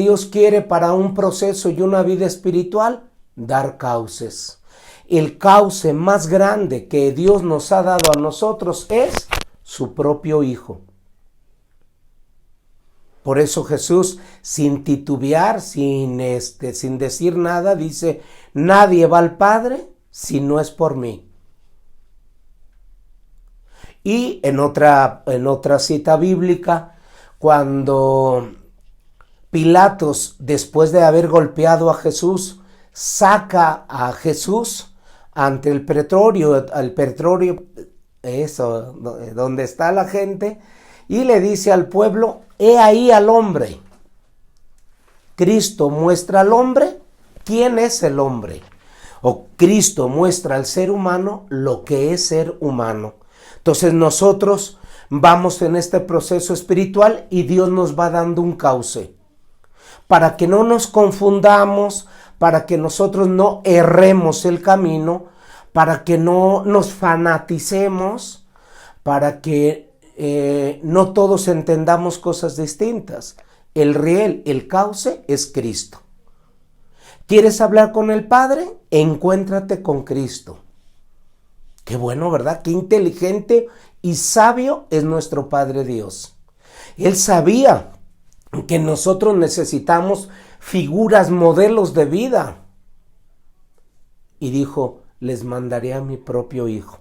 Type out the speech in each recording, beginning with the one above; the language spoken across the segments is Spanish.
Dios quiere para un proceso y una vida espiritual, dar cauces. El cauce más grande que Dios nos ha dado a nosotros es su propio Hijo. Por eso Jesús, sin titubear, sin decir nada, dice, nadie va al Padre si no es por mí. Y en otra cita bíblica, cuando Pilatos, después de haber golpeado a Jesús, saca a Jesús ante el pretorio, eso, donde está la gente, y le dice al pueblo, he ahí al hombre. Cristo muestra al hombre quién es el hombre. O Cristo muestra al ser humano lo que es ser humano. Entonces nosotros vamos en este proceso espiritual y Dios nos va dando un cauce. Para que no nos confundamos, para que nosotros no erremos el camino, para que no nos fanaticemos, para que no todos entendamos cosas distintas. El cauce es Cristo. ¿Quieres hablar con el Padre? Encuéntrate con Cristo. Qué bueno, ¿verdad? Qué inteligente y sabio es nuestro Padre Dios. Él sabía que nosotros necesitamos figuras, modelos de vida. Y dijo, les mandaré a mi propio Hijo,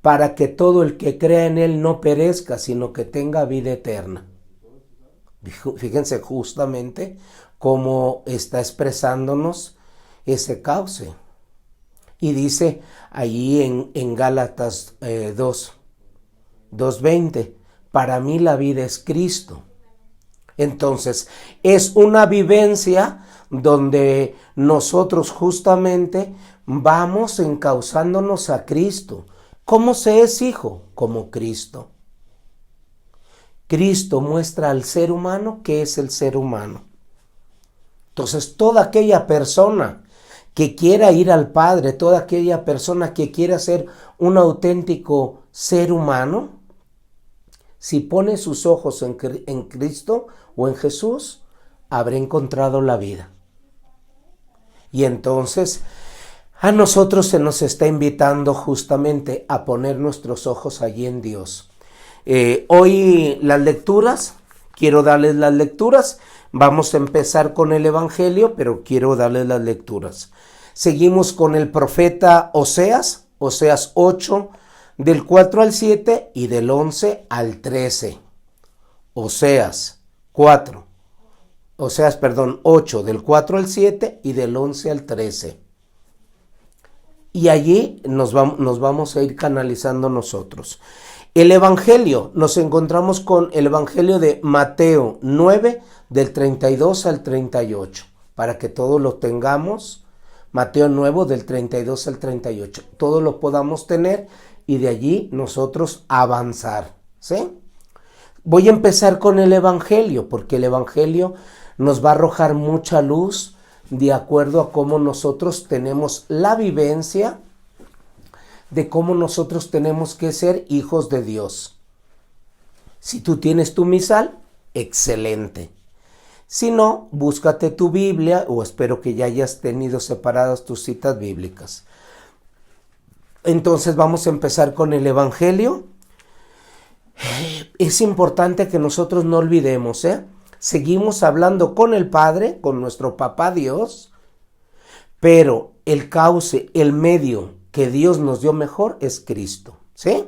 para que todo el que crea en Él no perezca, sino que tenga vida eterna. Fíjense justamente cómo está expresándonos ese cauce. Y dice allí en Gálatas 2:20, para mí la vida es Cristo. Entonces, es una vivencia donde nosotros justamente vamos encauzándonos a Cristo. ¿Cómo se es hijo? Como Cristo. Cristo muestra al ser humano qué es el ser humano. Entonces, toda aquella persona que quiera ir al Padre, toda aquella persona que quiera ser un auténtico ser humano, si pone sus ojos en Cristo o en Jesús, habrá encontrado la vida. Y entonces a nosotros se nos está invitando justamente a poner nuestros ojos allí en Dios. Hoy las lecturas, quiero darles las lecturas. Vamos a empezar con el Evangelio, pero quiero darles las lecturas. Seguimos con el profeta Oseas 8, del 4 al 7 y del 11 al 13. Oseas 8, del 4 al 7 y del 11 al 13. Y allí nos vamos a ir canalizando nosotros. El Evangelio, nos encontramos con el Evangelio de Mateo 9, del 32 al 38, para que todos lo tengamos. Mateo 9, del 32 al 38, todos lo podamos tener y de allí nosotros avanzar, ¿sí? Voy a empezar con el Evangelio, porque el Evangelio nos va a arrojar mucha luz de acuerdo a cómo nosotros tenemos la vivencia de cómo nosotros tenemos que ser hijos de Dios. Si tú tienes tu misal, excelente. Si no, búscate tu Biblia, o espero que ya hayas tenido separadas tus citas bíblicas. Entonces vamos a empezar con el Evangelio. Es importante que nosotros no olvidemos, seguimos hablando con el Padre, con nuestro Papá Dios, pero el cauce, el medio que Dios nos dio mejor es Cristo, ¿sí?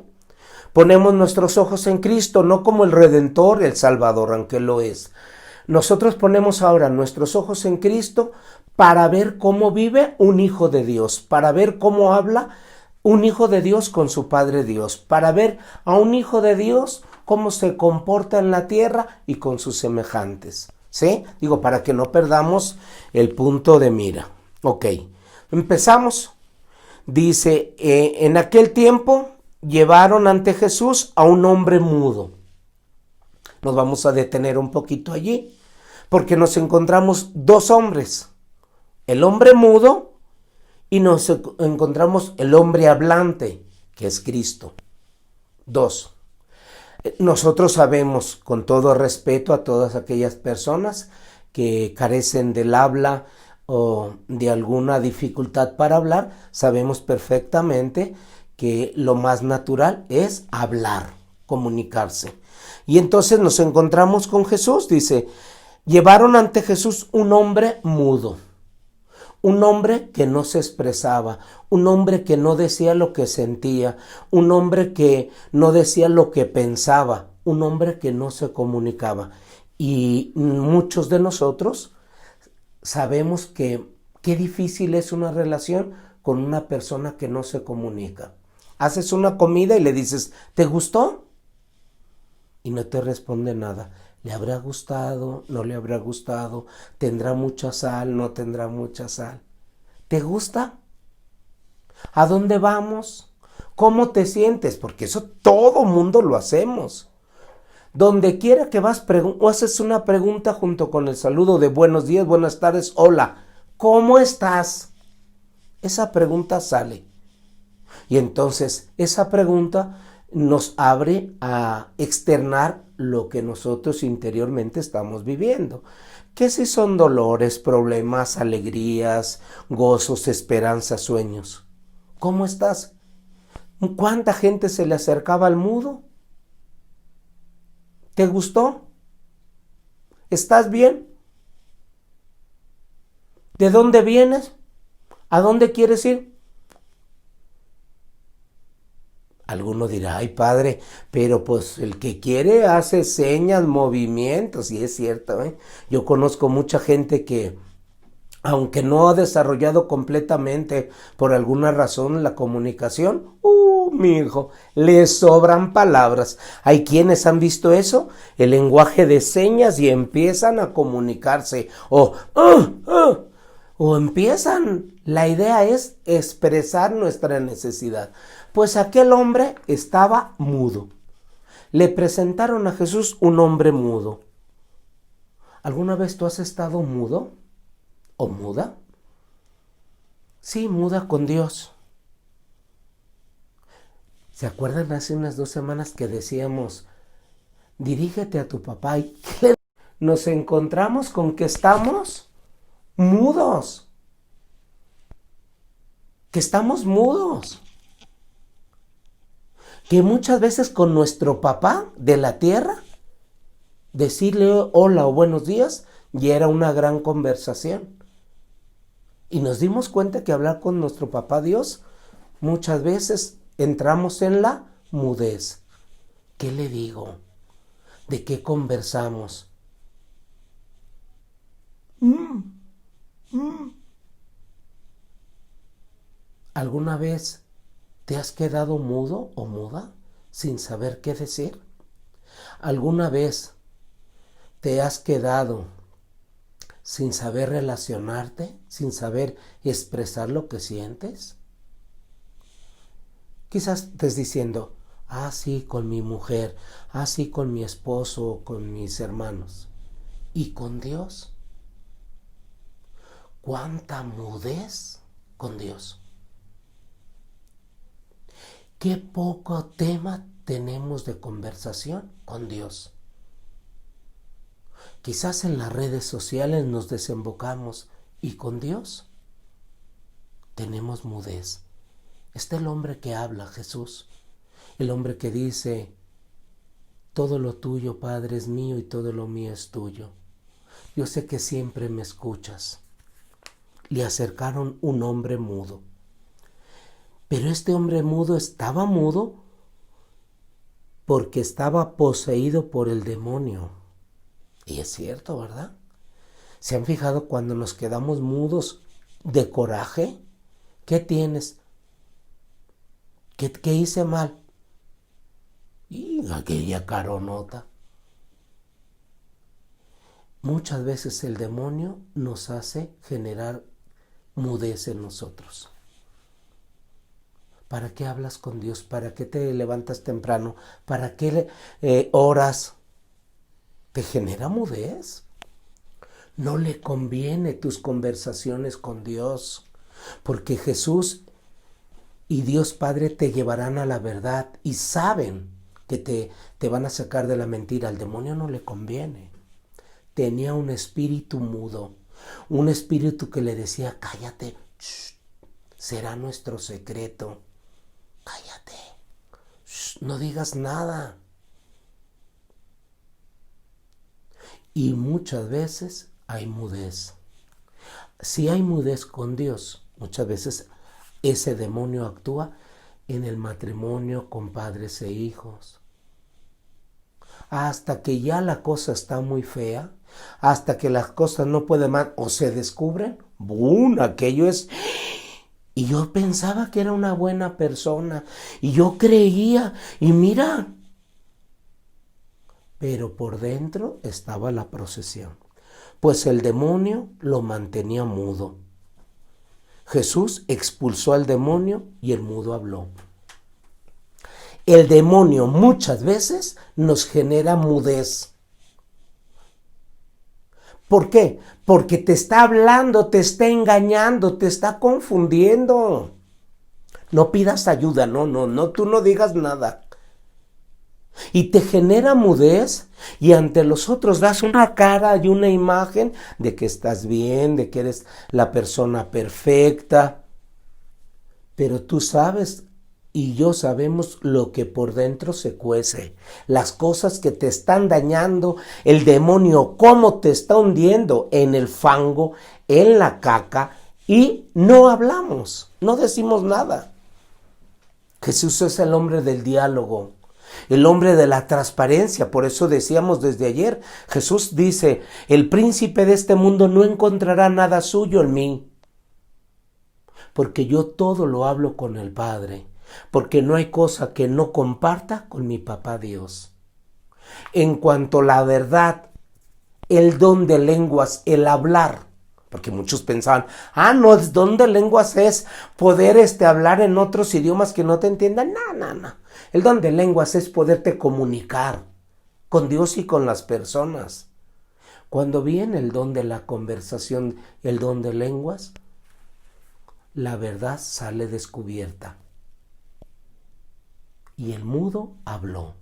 Ponemos nuestros ojos en Cristo, no como el Redentor, el Salvador, aunque lo es. Nosotros ponemos ahora nuestros ojos en Cristo para ver cómo vive un hijo de Dios, para ver cómo habla un hijo de Dios con su Padre Dios, para ver a un hijo de Dios cómo se comporta en la tierra y con sus semejantes, ¿sí? Digo, para que no perdamos el punto de mira. Ok, empezamos. Dice, en aquel tiempo llevaron ante Jesús a un hombre mudo. Nos vamos a detener un poquito allí, porque nos encontramos dos hombres, el hombre mudo y nos encontramos el hombre hablante, que es Cristo. Dos. Nosotros sabemos, con todo respeto a todas aquellas personas que carecen del habla o de alguna dificultad para hablar, sabemos perfectamente que lo más natural es hablar, comunicarse. Y entonces nos encontramos con Jesús, dice, llevaron ante Jesús un hombre mudo, un hombre que no se expresaba, un hombre que no decía lo que sentía, un hombre que no decía lo que pensaba, un hombre que no se comunicaba. Y muchos de nosotros sabemos que qué difícil es una relación con una persona que no se comunica. Haces una comida y le dices, ¿te gustó? Y no te responde nada. ¿Le habrá gustado? ¿No le habrá gustado? ¿Tendrá mucha sal? ¿No tendrá mucha sal? ¿Te gusta? ¿A dónde vamos? ¿Cómo te sientes? Porque eso todo mundo lo hacemos. Donde quiera que vas, haces una pregunta junto con el saludo de buenos días, buenas tardes, hola, ¿cómo estás? Esa pregunta sale. Y entonces esa pregunta nos abre a externar lo que nosotros interiormente estamos viviendo. Que si son dolores, problemas, alegrías, gozos, esperanzas, sueños. ¿Cómo estás? ¿Cuánta gente se le acercaba al mudo? ¿Te gustó? ¿Estás bien? ¿De dónde vienes? ¿A dónde quieres ir? Alguno dirá, ay padre, pero pues el que quiere hace señas, movimientos, y es cierto, ¿eh? Yo conozco mucha gente que, aunque no ha desarrollado completamente por alguna razón la comunicación, mi hijo, le sobran palabras. Hay quienes han visto eso, el lenguaje de señas, y empiezan a comunicarse, o empiezan, la idea es expresar nuestra necesidad. Pues aquel hombre estaba mudo. Le presentaron a Jesús un hombre mudo. ¿Alguna vez tú has estado mudo o muda? Sí, muda con Dios. ¿Se acuerdan hace unas 2 semanas que decíamos, dirígete a tu papá? Y nos encontramos con que estamos mudos. Que estamos mudos. Que muchas veces con nuestro papá de la tierra, decirle hola o buenos días, ya era una gran conversación. Y nos dimos cuenta que hablar con nuestro papá Dios, muchas veces entramos en la mudez. ¿Qué le digo? ¿De qué conversamos? ¿Alguna vez te has quedado mudo o muda sin saber qué decir? ¿Alguna vez te has quedado sin saber relacionarte, sin saber expresar lo que sientes? Quizás estés diciendo, sí, con mi mujer, sí, con mi esposo, con mis hermanos. ¿Y con Dios? ¿Cuánta mudez con Dios? Qué poco tema tenemos de conversación con Dios. Quizás en las redes sociales nos desembocamos, y con Dios tenemos mudez. Está el hombre que habla, Jesús, el hombre que dice, todo lo tuyo, Padre, es mío, y todo lo mío es tuyo. Yo sé que siempre me escuchas. Le acercaron un hombre mudo. Pero este hombre mudo estaba mudo porque estaba poseído por el demonio. Y es cierto, ¿verdad? ¿Se han fijado cuando nos quedamos mudos de coraje? ¿Qué tienes? ¿Qué hice mal? Y aquella caronota. Muchas veces el demonio nos hace generar mudez en nosotros. ¿Para qué hablas con Dios? ¿Para qué te levantas temprano? ¿Para qué oras? ¿Te genera mudez? No le conviene tus conversaciones con Dios, porque Jesús y Dios Padre te llevarán a la verdad y saben que te van a sacar de la mentira. Al demonio no le conviene. tenía un espíritu mudo, un espíritu que le decía, cállate, shh, será nuestro secreto, cállate, shh, no digas nada. Y muchas veces hay mudez. Si hay mudez con Dios, muchas veces ese demonio actúa en el matrimonio con padres e hijos. Hasta que ya la cosa está muy fea, hasta que las cosas no pueden más o se descubren, ¡bum! Aquello es... Y yo pensaba que era una buena persona, y yo creía, y mira, pero por dentro estaba la posesión, pues el demonio lo mantenía mudo. Jesús expulsó al demonio y el mudo habló. El demonio muchas veces nos genera mudez. ¿Por qué? Porque te está hablando, te está engañando, te está confundiendo. No pidas ayuda, no, tú no digas nada. Y te genera mudez y ante los otros das una cara y una imagen de que estás bien, de que eres la persona perfecta. Pero tú sabes y yo sabemos lo que por dentro se cuece. Las cosas que te están dañando, el demonio cómo te está hundiendo en el fango, en la caca y no hablamos, no decimos nada. Jesús es el hombre del diálogo. El hombre de la transparencia, por eso decíamos desde ayer, Jesús dice, el príncipe de este mundo no encontrará nada suyo en mí, porque yo todo lo hablo con el Padre, porque no hay cosa que no comparta con mi papá Dios. En cuanto a la verdad, el don de lenguas, el hablar, porque muchos pensaban, no, el don de lenguas es poder hablar en otros idiomas que no te entiendan. No. El don de lenguas es poderte comunicar con Dios y con las personas. Cuando viene el don de la conversación, el don de lenguas, la verdad sale descubierta. Y el mudo habló.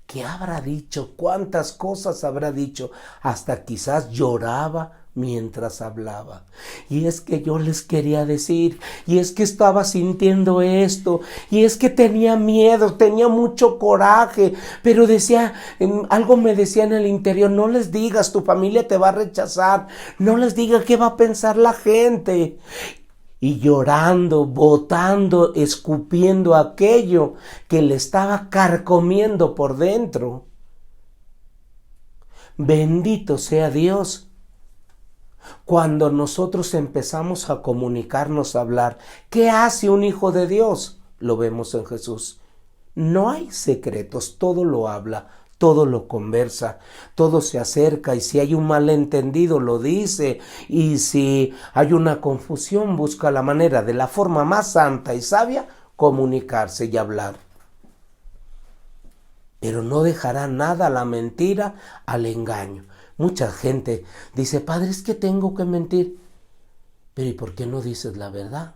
¿Qué habrá dicho? ¿Cuántas cosas habrá dicho? Hasta quizás lloraba mientras hablaba. Y es que yo les quería decir, y es que estaba sintiendo esto, y es que tenía miedo, tenía mucho coraje, pero decía, algo me decía en el interior, no les digas, tu familia te va a rechazar, no les digas qué va a pensar la gente. Y llorando, botando, escupiendo aquello que le estaba carcomiendo por dentro. Bendito sea Dios. Cuando nosotros empezamos a comunicarnos, a hablar, ¿qué hace un hijo de Dios? Lo vemos en Jesús. No hay secretos, todo lo habla, todo lo conversa, todo se acerca y si hay un malentendido lo dice y si hay una confusión busca la manera de la forma más santa y sabia comunicarse y hablar. Pero no dejará nada a la mentira, al engaño. Mucha gente dice, padre, es que tengo que mentir. Pero ¿y por qué no dices la verdad?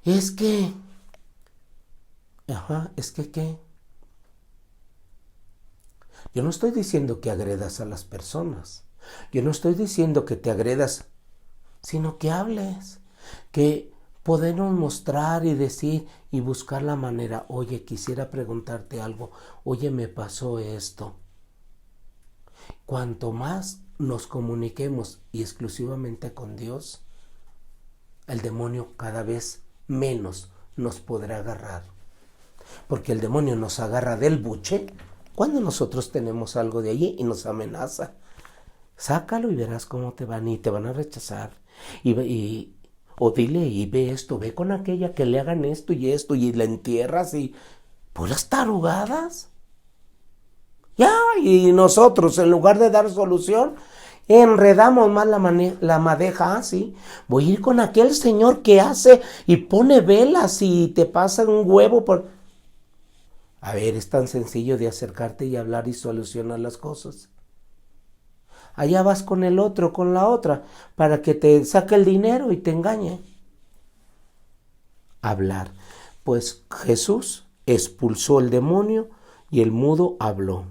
Es que... es que ¿qué? Yo no estoy diciendo que agredas a las personas. Yo no estoy diciendo que te agredas, sino que hables. Que podemos mostrar y decir y buscar la manera. Oye, quisiera preguntarte algo. Oye, me pasó esto. Cuanto más nos comuniquemos y exclusivamente con Dios, el demonio cada vez menos nos podrá agarrar. Porque el demonio nos agarra del buche cuando nosotros tenemos algo de allí y nos amenaza. Sácalo y verás cómo te van y te van a rechazar. O dile y ve esto, ve con aquella que le hagan esto y la entierras y puras tarugadas. Ya, y nosotros en lugar de dar solución, enredamos más la madeja así. Voy a ir con aquel señor que hace y pone velas y te pasa un huevo por... A ver, es tan sencillo de acercarte y hablar y solucionar las cosas. Allá vas con el otro, con la otra, para que te saque el dinero y te engañe. Hablar. Pues Jesús expulsó el demonio y el mudo habló.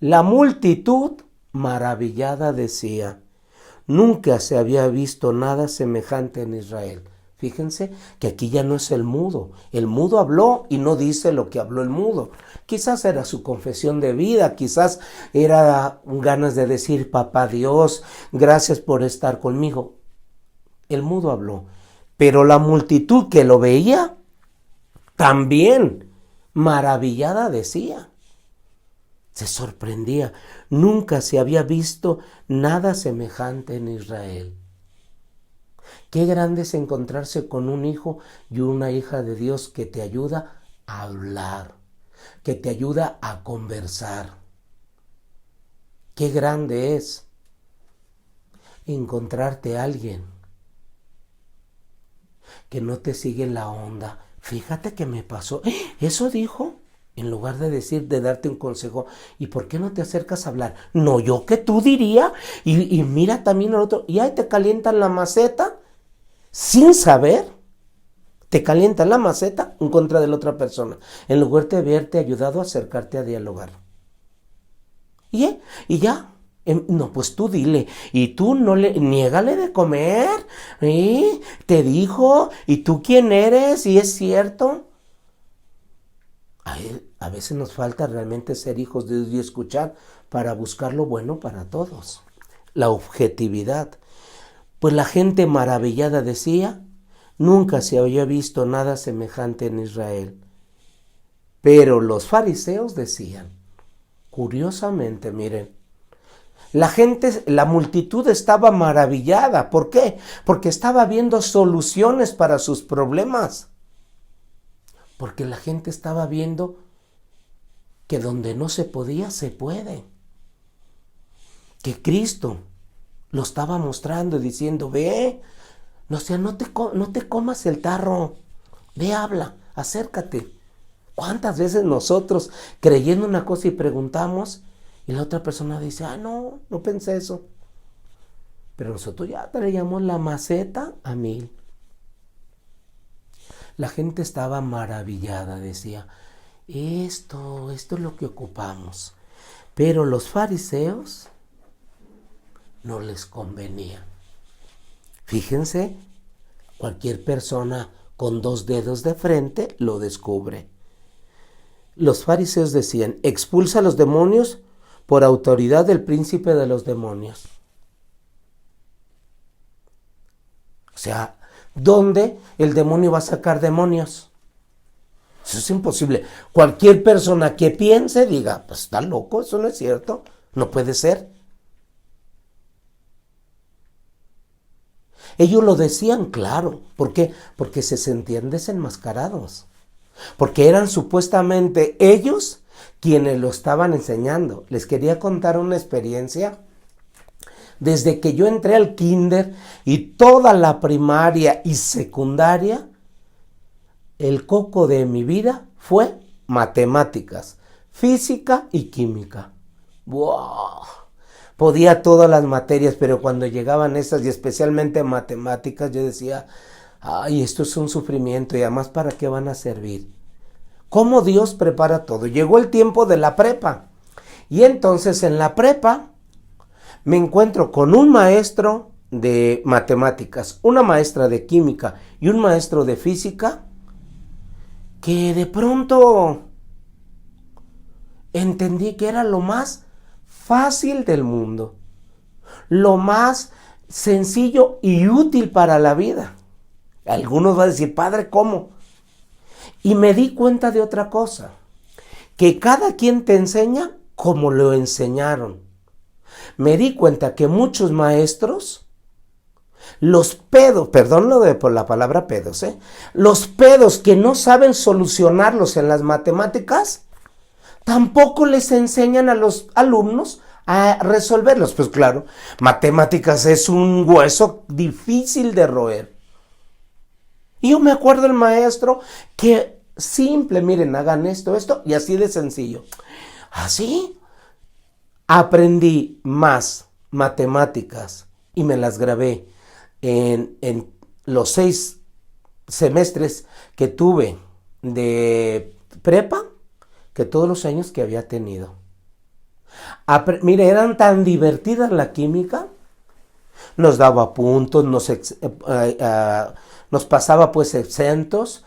La multitud maravillada decía, nunca se había visto nada semejante en Israel. Fíjense que aquí ya no es el mudo. El mudo habló y no dice lo que habló el mudo. Quizás era su confesión de vida, quizás era ganas de decir, papá Dios, gracias por estar conmigo. El mudo habló, pero la multitud que lo veía también maravillada decía. Se sorprendía. Nunca se había visto nada semejante en Israel. Qué grande es encontrarse con un hijo y una hija de Dios que te ayuda a hablar, que te ayuda a conversar. Qué grande es encontrarte a alguien que no te sigue en la onda. Fíjate que me pasó. Eso dijo. En lugar de decir, de darte un consejo, ¿y por qué no te acercas a hablar? No, yo que tú diría, y mira también al otro, y ahí te calientan la maceta, sin saber, te calientan la maceta en contra de la otra persona, en lugar de haberte ayudado a acercarte a dialogar. Y ya, no, pues tú dile, y tú no le, niégale de comer, te dijo, ¿y tú quién eres? Y es cierto. A veces nos falta realmente ser hijos de Dios y escuchar para buscar lo bueno para todos. La objetividad. Pues la gente maravillada decía, nunca se había visto nada semejante en Israel. Pero los fariseos decían, curiosamente, miren, la multitud estaba maravillada. ¿Por qué? Porque estaba viendo soluciones para sus problemas. Porque la gente estaba viendo que donde no se podía, se puede. Que Cristo lo estaba mostrando y diciendo, ve, no te comas el tarro, ve, habla, acércate. ¿Cuántas veces nosotros creyendo una cosa y preguntamos y la otra persona dice, no pensé eso? Pero nosotros ya traíamos la maceta a 1000. La gente estaba maravillada, decía, esto es lo que ocupamos. Pero los fariseos no les convenía. Fíjense, cualquier persona con 2 dedos de frente lo descubre. Los fariseos decían, expulsa a los demonios por autoridad del príncipe de los demonios. O sea, ¿dónde el demonio va a sacar demonios? Eso es imposible. Cualquier persona que piense diga, pues está loco, eso no es cierto, no puede ser. Ellos lo decían claro. ¿Por qué? Porque se sentían desenmascarados. Porque eran supuestamente ellos quienes lo estaban enseñando. Les quería contar una experiencia. Desde que yo entré al kinder y toda la primaria y secundaria, el coco de mi vida fue matemáticas, física y química. ¡Wow! Podía todas las materias, pero cuando llegaban esas y especialmente matemáticas, yo decía, ay, esto es un sufrimiento y además ¿para qué van a servir? ¿Cómo Dios prepara todo? Llegó el tiempo de la prepa y entonces en la prepa me encuentro con un maestro de matemáticas, una maestra de química y un maestro de física que de pronto entendí que era lo más fácil del mundo, lo más sencillo y útil para la vida. Algunos van a decir, padre, ¿cómo? Y me di cuenta de otra cosa, que cada quien te enseña como lo enseñaron. Me di cuenta que muchos maestros, los pedos, perdón por la palabra pedos, los pedos que no saben solucionarlos en las matemáticas, tampoco les enseñan a los alumnos a resolverlos. Pues claro, matemáticas es un hueso difícil de roer. Y yo me acuerdo del maestro que simple, miren, hagan esto, y así de sencillo. Así aprendí más matemáticas y me las grabé en los 6 semestres que tuve de prepa que todos los años que había tenido. Mire, eran tan divertidas la química. Nos daba puntos, nos pasaba pues exentos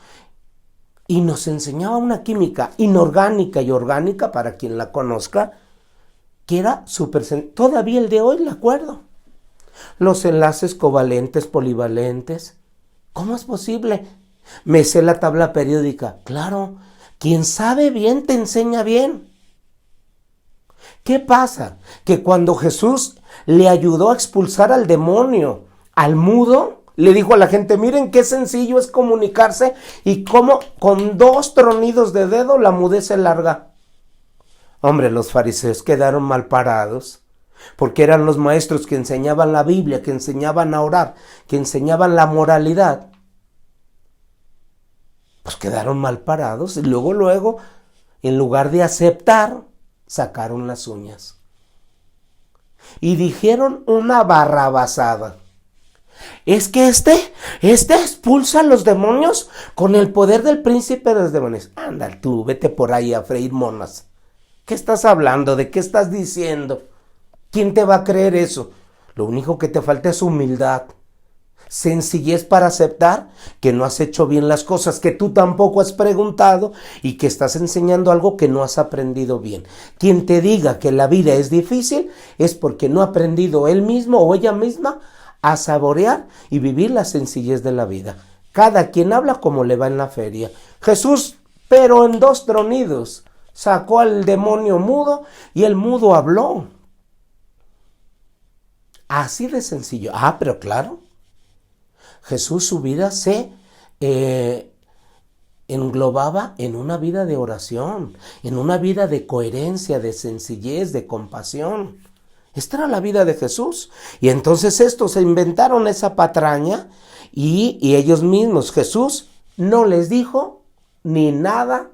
y nos enseñaba una química inorgánica y orgánica, para quien la conozca, que era súper... Todavía el de hoy la acuerdo. Los enlaces covalentes, polivalentes. ¿Cómo es posible? Me sé la tabla periódica. Claro, quien sabe bien te enseña bien. ¿Qué pasa? Que cuando Jesús le ayudó a expulsar al demonio, al mudo, le dijo a la gente, miren qué sencillo es comunicarse y cómo con 2 tronidos de dedo la mudez se larga. Hombre, los fariseos quedaron mal parados, porque eran los maestros que enseñaban la Biblia, que enseñaban a orar, que enseñaban la moralidad. Pues quedaron mal parados y luego, en lugar de aceptar, sacaron las uñas. Y dijeron una barrabasada. Es que este expulsa a los demonios con el poder del príncipe de los demonios. Anda tú, vete por ahí a freír monas. ¿Qué estás hablando? ¿De qué estás diciendo? ¿Quién te va a creer eso? Lo único que te falta es humildad. Sencillez para aceptar que no has hecho bien las cosas, que tú tampoco has preguntado y que estás enseñando algo que no has aprendido bien. Quien te diga que la vida es difícil es porque no ha aprendido él mismo o ella misma a saborear y vivir la sencillez de la vida. Cada quien habla como le va en la feria. Jesús, pero en 2 tronidos, sacó al demonio mudo y el mudo habló. Así de sencillo. Pero claro, Jesús, su vida se englobaba en una vida de oración, en una vida de coherencia, de sencillez, de compasión. Esta era la vida de Jesús. Y entonces estos se inventaron esa patraña y ellos mismos, Jesús no les dijo ni nada.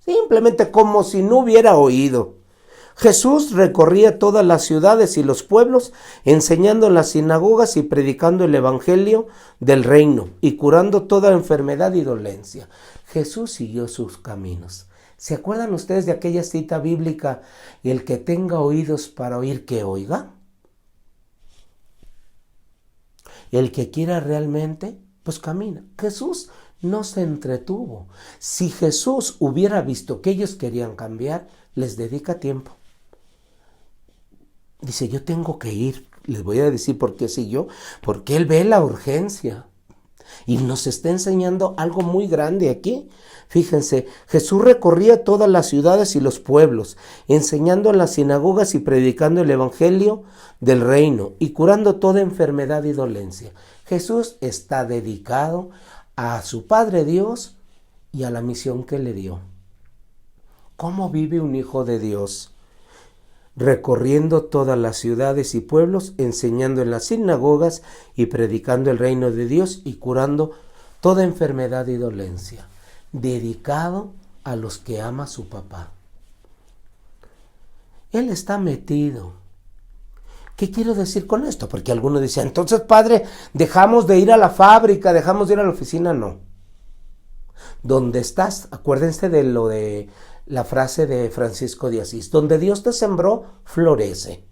Simplemente como si no hubiera oído. Jesús recorría todas las ciudades y los pueblos, enseñando en las sinagogas y predicando el evangelio del reino y curando toda enfermedad y dolencia. Jesús siguió sus caminos. ¿Se acuerdan ustedes de aquella cita bíblica? El que tenga oídos para oír, que oiga. El que quiera realmente, pues camina. Jesús no se entretuvo. Si Jesús hubiera visto que ellos querían cambiar, les dedica tiempo. Dice, yo tengo que ir. Les voy a decir por qué siguió. Porque Él ve la urgencia. Y nos está enseñando algo muy grande aquí. Fíjense, Jesús recorría todas las ciudades y los pueblos, enseñando en las sinagogas y predicando el evangelio del reino y curando toda enfermedad y dolencia. Jesús está dedicado a su Padre Dios y a la misión que le dio. ¿Cómo vive un hijo de Dios? Recorriendo todas las ciudades y pueblos, enseñando en las sinagogas y predicando el reino de Dios y curando toda enfermedad y dolencia. Dedicado a los que ama su papá. Él está metido. ¿Qué quiero decir con esto? Porque algunos dicen, entonces, padre, dejamos de ir a la fábrica, dejamos de ir a la oficina. No. Donde estás, acuérdense de lo de la frase de Francisco de Asís, donde Dios te sembró, florece.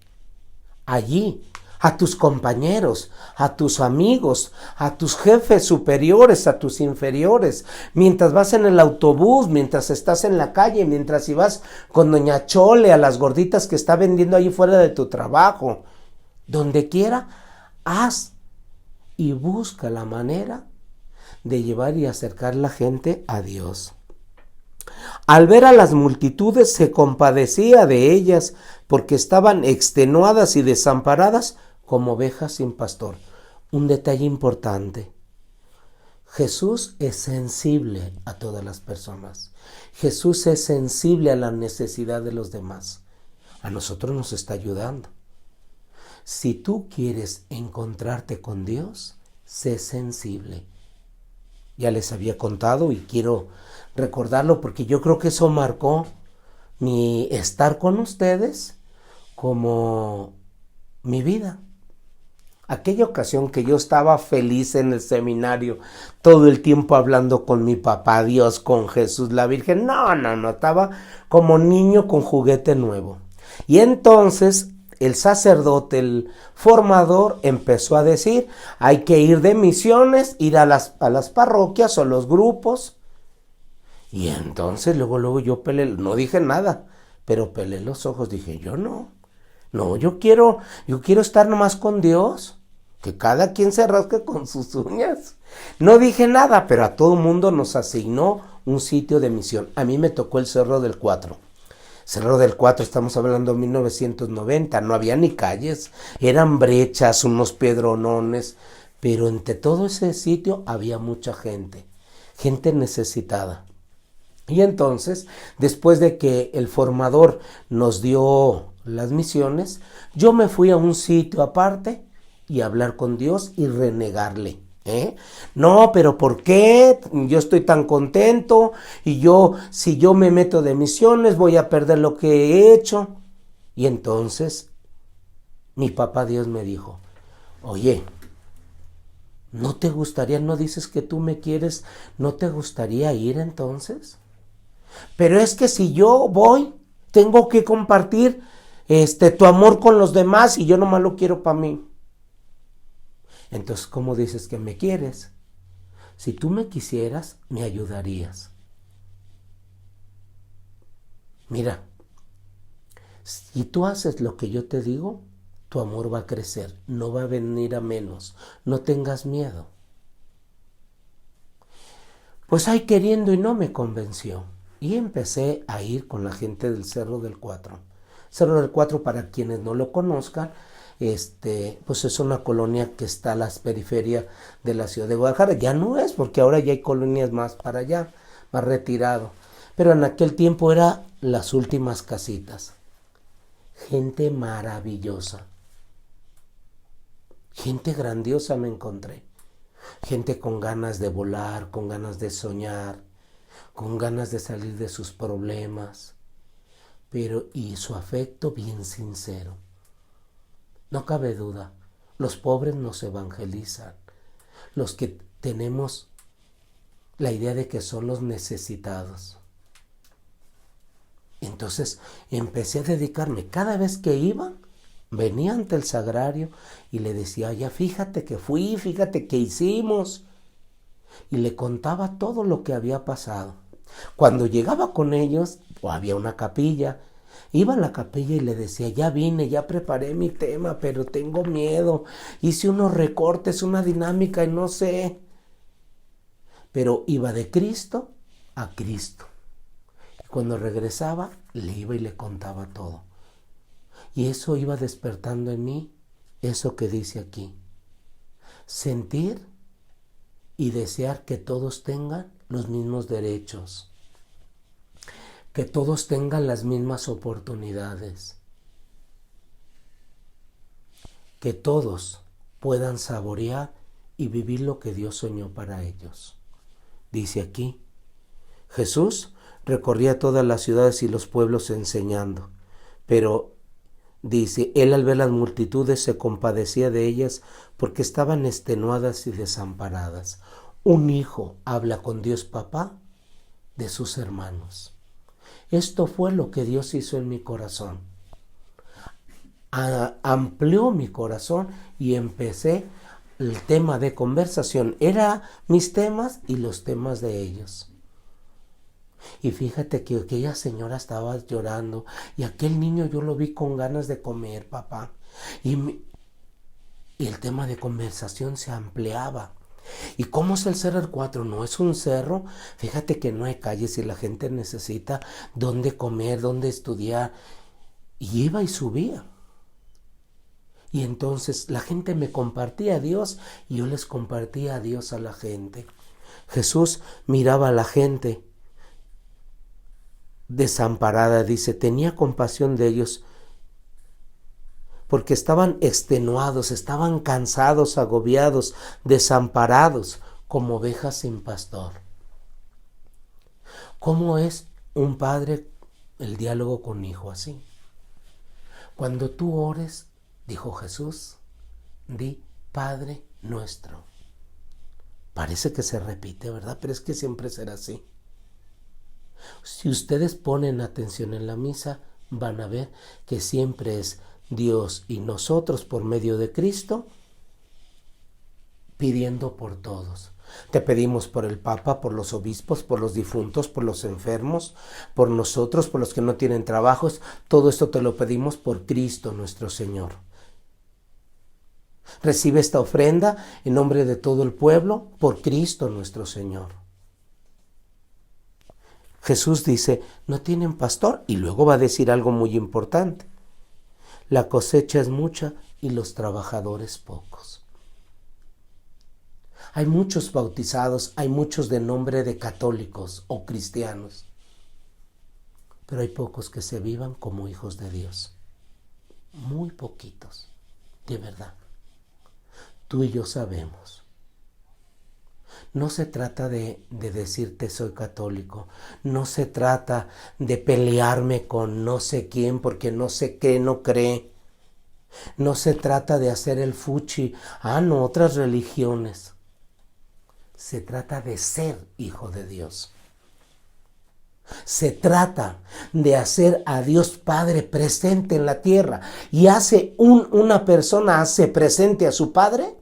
Allí, a tus compañeros, a tus amigos, a tus jefes superiores, a tus inferiores, mientras vas en el autobús, mientras estás en la calle, mientras si vas con doña Chole a las gorditas que está vendiendo ahí fuera de tu trabajo, donde quiera, haz y busca la manera de llevar y acercar la gente a Dios. Al ver a las multitudes se compadecía de ellas porque estaban extenuadas y desamparadas como ovejas sin pastor. Un detalle importante. Jesús es sensible a todas las personas. Jesús es sensible a la necesidad de los demás. A nosotros nos está ayudando. Si tú quieres encontrarte con Dios, sé sensible. Ya les había contado y quiero recordarlo porque yo creo que eso marcó mi estar con ustedes como mi vida. Aquella ocasión que yo estaba feliz en el seminario, todo el tiempo hablando con mi papá Dios, con Jesús, la Virgen. No, estaba como niño con juguete nuevo. Y entonces el sacerdote, el formador, empezó a decir, hay que ir de misiones, ir a las parroquias o los grupos. Y entonces luego yo pelé, no dije nada, pero pelé los ojos, dije, yo no, yo quiero estar nomás con Dios. Que cada quien se rasque con sus uñas. No dije nada, pero a todo mundo nos asignó un sitio de misión. A mí me tocó el Cerro del Cuatro. Cerro del Cuatro, estamos hablando de 1990, no había ni calles, eran brechas, unos piedronones, pero entre todo ese sitio había mucha gente necesitada. Y entonces, después de que el formador nos dio las misiones, yo me fui a un sitio aparte y hablar con Dios y renegarle. No, pero ¿por qué? Yo estoy tan contento y si yo me meto de misiones voy a perder lo que he hecho. Y entonces mi papá Dios me dijo, oye, ¿no te gustaría, no dices que tú me quieres, no te gustaría ir entonces? Pero es que si yo voy, tengo que compartir tu amor con los demás y yo nomás lo quiero para mí. Entonces, ¿cómo dices que me quieres? Si tú me quisieras, me ayudarías. Mira, si tú haces lo que yo te digo, tu amor va a crecer, no va a venir a menos. No tengas miedo. Pues ahí queriendo y no me convenció. Y empecé a ir con la gente del Cerro del Cuatro. Cerro del Cuatro, para quienes no lo conozcan, pues es una colonia que está a las periferias de la ciudad de Guadalajara. Ya no es, porque ahora ya hay colonias más para allá, más retirado. Pero en aquel tiempo era las últimas casitas. Gente maravillosa. Gente grandiosa me encontré. Gente con ganas de volar, con ganas de soñar, con ganas de salir de sus problemas. Y su afecto bien sincero. No cabe duda, los pobres nos evangelizan, los que tenemos la idea de que son los necesitados. Entonces empecé a dedicarme, cada vez que iba, venía ante el sagrario y le decía, ya fíjate que fui, fíjate que hicimos. Y le contaba todo lo que había pasado. Cuando llegaba con ellos, había una capilla. Iba a la capilla y le decía, ya vine, ya preparé mi tema, pero tengo miedo. Hice unos recortes, una dinámica y no sé. Pero iba de Cristo a Cristo. Y cuando regresaba, le iba y le contaba todo. Y eso iba despertando en mí, eso que dice aquí. Sentir y desear que todos tengan los mismos derechos. Que todos tengan las mismas oportunidades. Que todos puedan saborear y vivir lo que Dios soñó para ellos. Dice aquí, Jesús recorría todas las ciudades y los pueblos enseñando, pero dice, él al ver las multitudes se compadecía de ellas porque estaban extenuadas y desamparadas. Un hijo habla con Dios Papá de sus hermanos. Esto fue lo que Dios hizo en mi corazón. Amplió mi corazón y empecé el tema de conversación. Era mis temas y los temas de ellos. Y fíjate que aquella señora estaba llorando y aquel niño yo lo vi con ganas de comer, papá. Y el tema de conversación se ampliaba. ¿Y cómo es el Cerro del Cuatro? No es un cerro. Fíjate que no hay calles y la gente necesita dónde comer, dónde estudiar. Y iba y subía. Y entonces la gente me compartía a Dios y yo les compartía a Dios a la gente. Jesús miraba a la gente desamparada, dice, tenía compasión de ellos porque estaban extenuados, estaban cansados, agobiados, desamparados, como ovejas sin pastor. ¿Cómo es un padre el diálogo con hijo así? Cuando tú ores, dijo Jesús, di, Padre nuestro. Parece que se repite, ¿verdad? Pero es que siempre será así. Si ustedes ponen atención en la misa, van a ver que siempre es Dios y nosotros por medio de Cristo pidiendo por todos. Te pedimos por el Papa, por los obispos, por los difuntos, por los enfermos, por nosotros, por los que no tienen trabajos. Todo esto te lo pedimos por Cristo nuestro Señor. Recibe esta ofrenda en nombre de todo el pueblo por Cristo nuestro Señor. Jesús dice, no tienen pastor, y luego va a decir algo muy importante. La cosecha es mucha y los trabajadores pocos. Hay muchos bautizados, hay muchos de nombre de católicos o cristianos, pero hay pocos que se vivan como hijos de Dios. Muy poquitos, de verdad. Tú y yo sabemos. No se trata de decirte soy católico, no se trata de pelearme con no sé quién porque no sé qué no cree. No se trata de hacer el fuchi, no, otras religiones. Se trata de ser hijo de Dios. Se trata de hacer a Dios Padre presente en la tierra. Y una persona hace presente a su Padre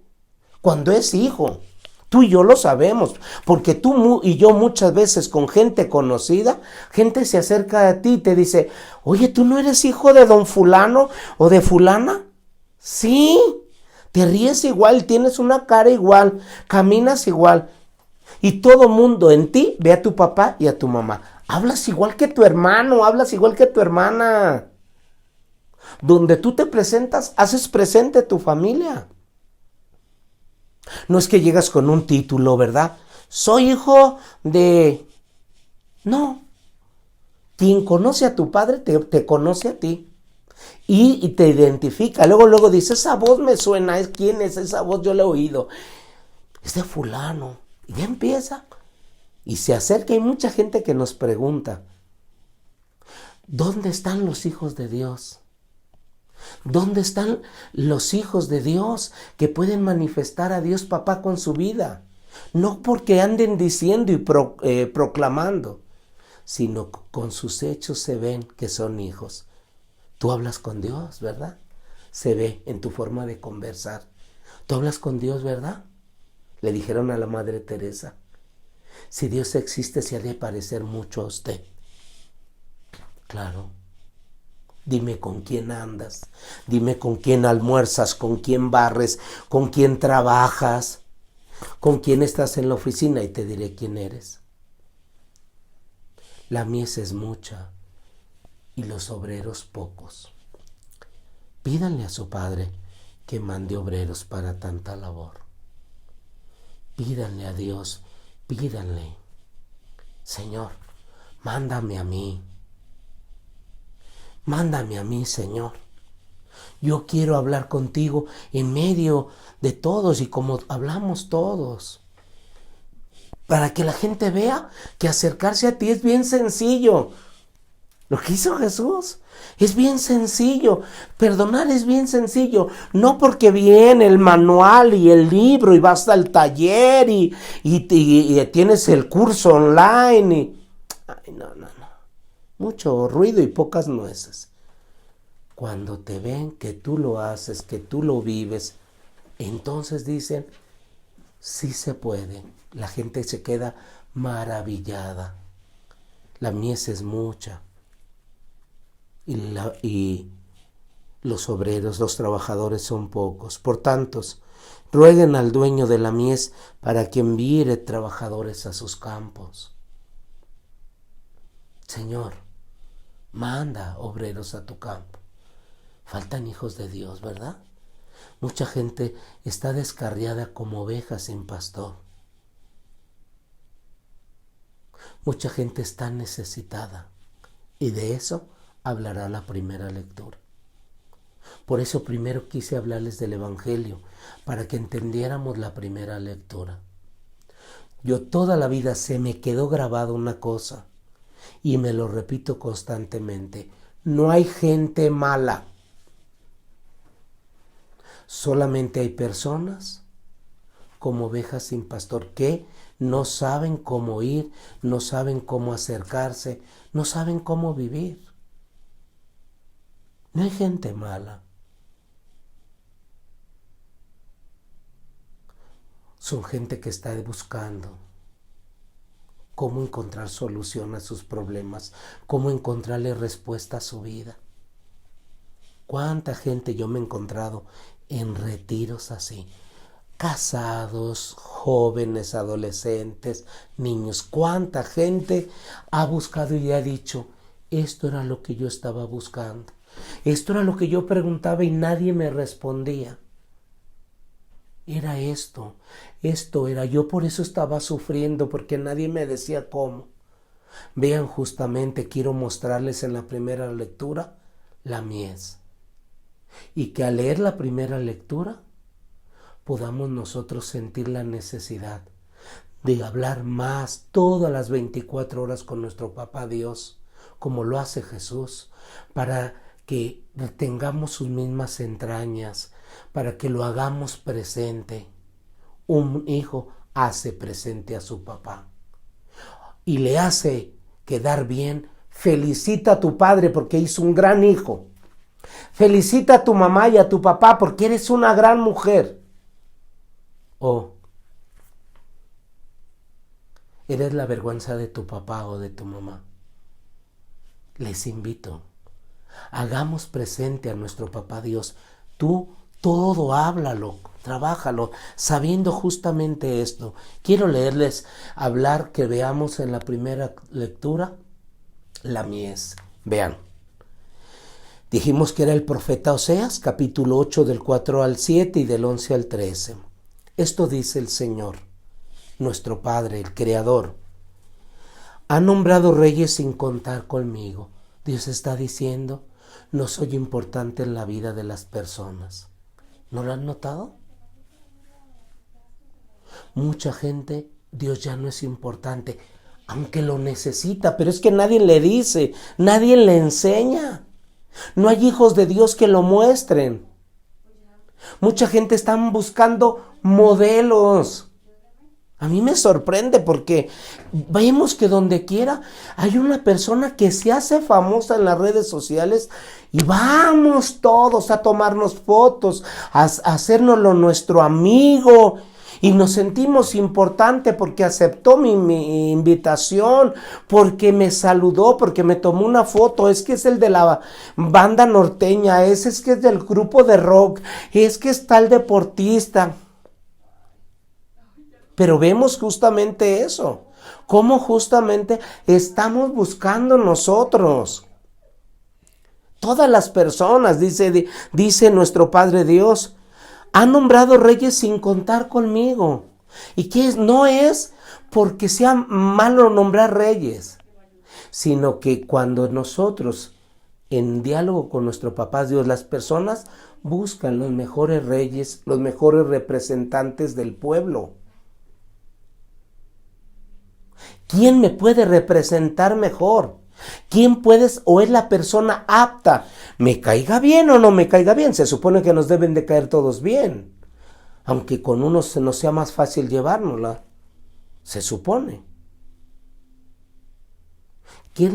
cuando es hijo. Tú y yo lo sabemos, porque tú y yo muchas veces con gente conocida, gente se acerca a ti y te dice, oye, ¿tú no eres hijo de don fulano o de fulana? Sí, te ríes igual, tienes una cara igual, caminas igual. Y todo mundo en ti ve a tu papá y a tu mamá. Hablas igual que tu hermano, hablas igual que tu hermana. Donde tú te presentas, haces presente a tu familia. No es que llegas con un título, ¿verdad? Soy hijo de... No. Quien conoce a tu padre te conoce a ti. Y te identifica. Luego dice, esa voz me suena. ¿Quién es esa voz? Yo la he oído. Es de fulano. Y ya empieza. Y se acerca. Hay mucha gente que nos pregunta, ¿dónde están los hijos de Dios? ¿Dónde están los hijos de Dios que pueden manifestar a Dios Papá con su vida? No porque anden diciendo y proclamando, sino con sus hechos se ven que son hijos. Tú hablas con Dios, ¿verdad? Se ve en tu forma de conversar. Tú hablas con Dios, ¿verdad? Le dijeron a la Madre Teresa, si Dios existe se ha de parecer mucho a usted. Claro. Dime con quién andas, dime con quién almuerzas, con quién barres, con quién trabajas, con quién estás en la oficina y te diré quién eres. La mies es mucha y los obreros pocos. Pídanle a su Padre que mande obreros para tanta labor. Pídanle a Dios, pídanle, Señor, mándame a mí. Mándame a mí, Señor. Yo quiero hablar contigo en medio de todos y como hablamos todos. Para que la gente vea que acercarse a ti es bien sencillo. Lo que hizo Jesús es bien sencillo. Perdonar es bien sencillo. No porque viene el manual y el libro y vas al taller y tienes el curso online. Ay, no. Mucho ruido y pocas nueces. Cuando te ven que tú lo haces, que tú lo vives, entonces dicen, sí se puede. La gente se queda maravillada. La mies es mucha. Y los obreros, los trabajadores son pocos. Por tanto, rueguen al dueño de la mies para que envíe trabajadores a sus campos. Señor, manda obreros a tu campo. Faltan hijos de Dios, ¿verdad? Mucha gente está descarriada como ovejas sin pastor. Mucha gente está necesitada. Y de eso hablará la primera lectura. Por eso primero quise hablarles del Evangelio, para que entendiéramos la primera lectura. Yo toda la vida se me quedó grabada una cosa, y me lo repito constantemente. No hay gente mala. Solamente hay personas como ovejas sin pastor que no saben cómo ir, no saben cómo acercarse, no saben cómo vivir. No hay gente mala. Son gente que está buscando cómo encontrar solución a sus problemas, cómo encontrarle respuesta a su vida. ¿Cuánta gente yo me he encontrado en retiros así? Casados, jóvenes, adolescentes, niños. ¿Cuánta gente ha buscado y ha dicho, esto era lo que yo estaba buscando? Esto era lo que yo preguntaba y nadie me respondía. Era esto era. Yo por eso estaba sufriendo, porque nadie me decía cómo. Vean, justamente quiero mostrarles en la primera lectura la mies. Y que al leer la primera lectura podamos nosotros sentir la necesidad de hablar más todas las 24 horas con nuestro Papá Dios, como lo hace Jesús, para que tengamos sus mismas entrañas, para que lo hagamos presente. Un hijo hace presente a su papá y le hace quedar bien. Felicita a tu padre porque hizo un gran hijo. Felicita a tu mamá y a tu papá porque eres una gran mujer. O eres la vergüenza de tu papá o de tu mamá. Les invito, hagamos presente a nuestro Papá Dios. Tú todo háblalo, trabájalo, sabiendo justamente esto. Quiero leerles, hablar, que veamos en la primera lectura la mies. Vean. Dijimos que era el profeta Oseas, capítulo 8 del 4 al 7 y del 11 al 13. Esto dice el Señor, nuestro Padre, el Creador. Ha nombrado reyes sin contar conmigo. Dios está diciendo, no soy importante en la vida de las personas. ¿No lo han notado? Mucha gente, Dios ya no es importante, aunque lo necesita, pero es que nadie le dice, nadie le enseña. No hay hijos de Dios que lo muestren. Mucha gente está buscando modelos. A mí me sorprende porque vemos que donde quiera hay una persona que se hace famosa en las redes sociales y vamos todos a tomarnos fotos, a hacérnoslo nuestro amigo y nos sentimos importantes porque aceptó mi invitación, porque me saludó, porque me tomó una foto. Es que es el de la banda norteña, es que es del grupo de rock, es que está el deportista. Pero vemos justamente eso, cómo justamente estamos buscando nosotros. Todas las personas, dice nuestro Padre Dios, han nombrado reyes sin contar conmigo. ¿Y qué es? No es porque sea malo nombrar reyes, sino que cuando nosotros, en diálogo con nuestro Papá Dios, las personas buscan los mejores reyes, los mejores representantes del pueblo. ¿Quién me puede representar mejor? ¿Quién puedes o es la persona apta? ¿Me caiga bien o no me caiga bien? Se supone que nos deben de caer todos bien. Aunque con unos nos sea más fácil llevárnosla. Se supone.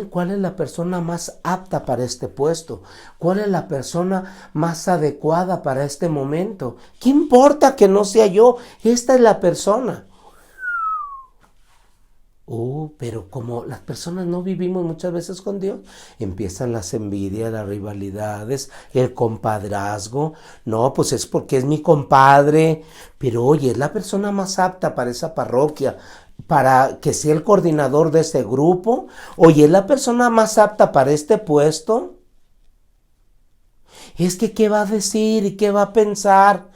¿Cuál es la persona más apta para este puesto? ¿Cuál es la persona más adecuada para este momento? ¿Qué importa que no sea yo? Esta es la persona. Pero como las personas no vivimos muchas veces con Dios, empiezan las envidias, las rivalidades, el compadrazgo. No, pues es porque es mi compadre, pero oye, es la persona más apta para esa parroquia, para que sea el coordinador de ese grupo. Oye, es la persona más apta para este puesto. Es que ¿qué va a decir y qué va a pensar?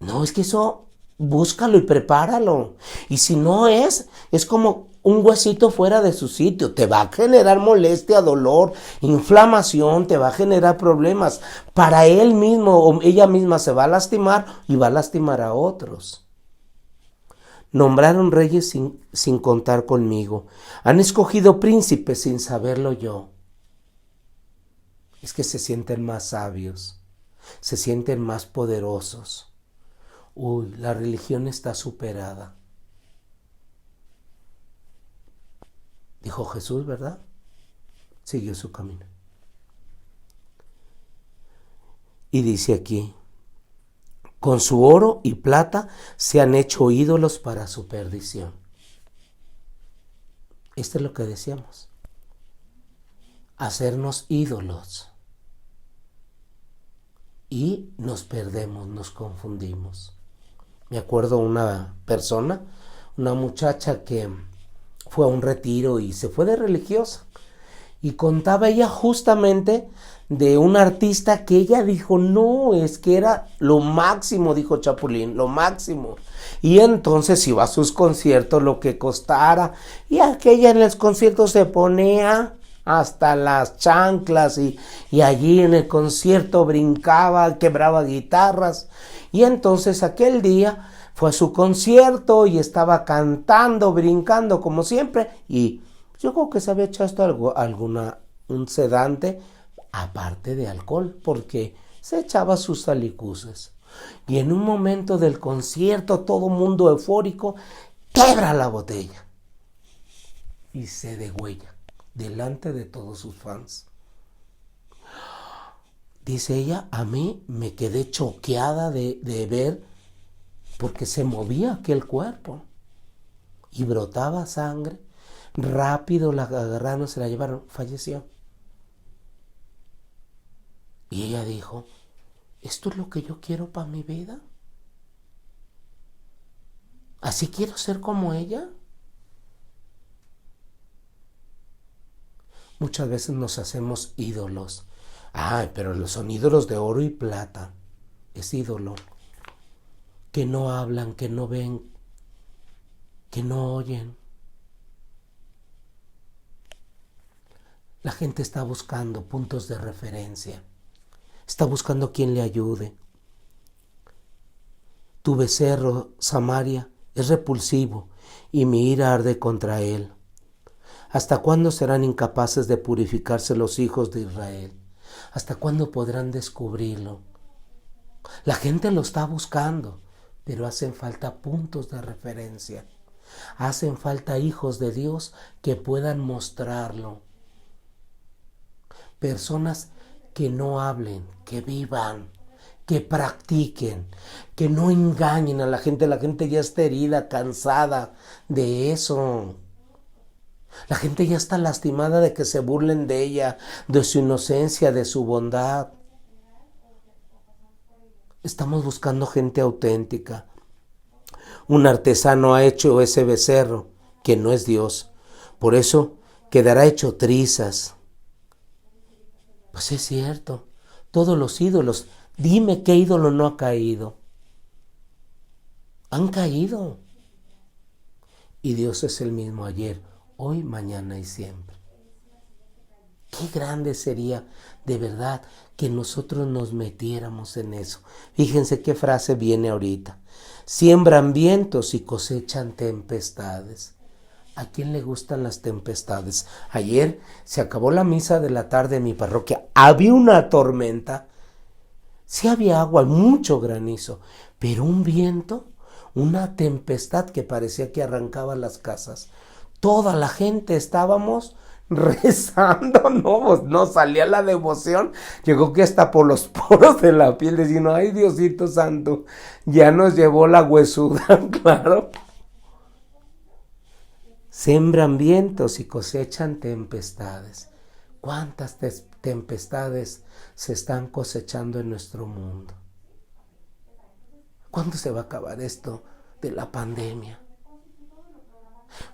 No, es que eso búscalo y prepáralo. Y si no es como un huesito fuera de su sitio. Te va a generar molestia, dolor, inflamación, te va a generar problemas. Para él mismo o ella misma se va a lastimar y va a lastimar a otros. Nombraron reyes sin contar conmigo. Han escogido príncipes sin saberlo yo. Es que se sienten más sabios. se sienten más poderosos. Uy, la religión está superada. Dijo Jesús, ¿verdad? Siguió su camino. Y dice aquí, con su oro y plata se han hecho ídolos para su perdición. Esto es lo que decíamos. Hacernos ídolos. Y nos perdemos, nos confundimos. Me acuerdo una persona, una muchacha que fue a un retiro y se fue de religiosa. Y contaba ella justamente de un artista que ella dijo, no, es que era lo máximo, dijo Chapulín, lo máximo. Y entonces iba a sus conciertos, lo que costara. Y aquella en los conciertos se ponía hasta las chanclas y allí en el concierto brincaba, quebraba guitarras. Y entonces aquel día fue a su concierto y estaba cantando, brincando como siempre. Y yo creo que se había echado un sedante aparte de alcohol, porque se echaba sus alicuces. Y en un momento del concierto, todo mundo eufórico, quebra la botella y se degüella delante de todos sus fans. Dice ella, a mí me quedé choqueada de ver, porque se movía aquel cuerpo y brotaba sangre. Rápido la agarraron, se la llevaron, falleció. Y ella dijo, ¿esto es lo que yo quiero para mi vida? ¿Así quiero ser como ella? Muchas veces nos hacemos ídolos. Ay, pero son ídolos de oro y plata. Es ídolo. Que no hablan, que no ven, que no oyen. La gente está buscando puntos de referencia. Está buscando quien le ayude. Tu becerro, Samaria, es repulsivo y mi ira arde contra él. ¿Hasta cuándo serán incapaces de purificarse los hijos de Israel? ¿Hasta cuándo podrán descubrirlo? La gente lo está buscando, pero hacen falta puntos de referencia. Hacen falta hijos de Dios que puedan mostrarlo. Personas que no hablen, que vivan, que practiquen, que no engañen a la gente. La gente ya está herida, cansada de eso. La gente ya está lastimada de que se burlen de ella, de su inocencia, de su bondad. Estamos buscando gente auténtica. Un artesano ha hecho ese becerro, que no es Dios. Por eso quedará hecho trizas. Pues es cierto, todos los ídolos, dime qué ídolo no ha caído. Han caído. Y Dios es el mismo ayer, hoy, mañana y siempre. Qué grande sería de verdad que nosotros nos metiéramos en eso. Fíjense qué frase viene ahorita. Siembran vientos y cosechan tempestades. ¿A quién le gustan las tempestades? Ayer se acabó la misa de la tarde en mi parroquia. Había una tormenta. Sí había agua, mucho granizo, pero un viento, una tempestad que parecía que arrancaba las casas. Toda la gente estábamos rezando, no salía la devoción. Llegó que hasta por los poros de la piel diciendo, ay Diosito Santo, ya nos llevó la huesuda, claro. Sembran vientos y cosechan tempestades. ¿Cuántas tempestades se están cosechando en nuestro mundo? ¿Cuándo se va a acabar esto de la pandemia?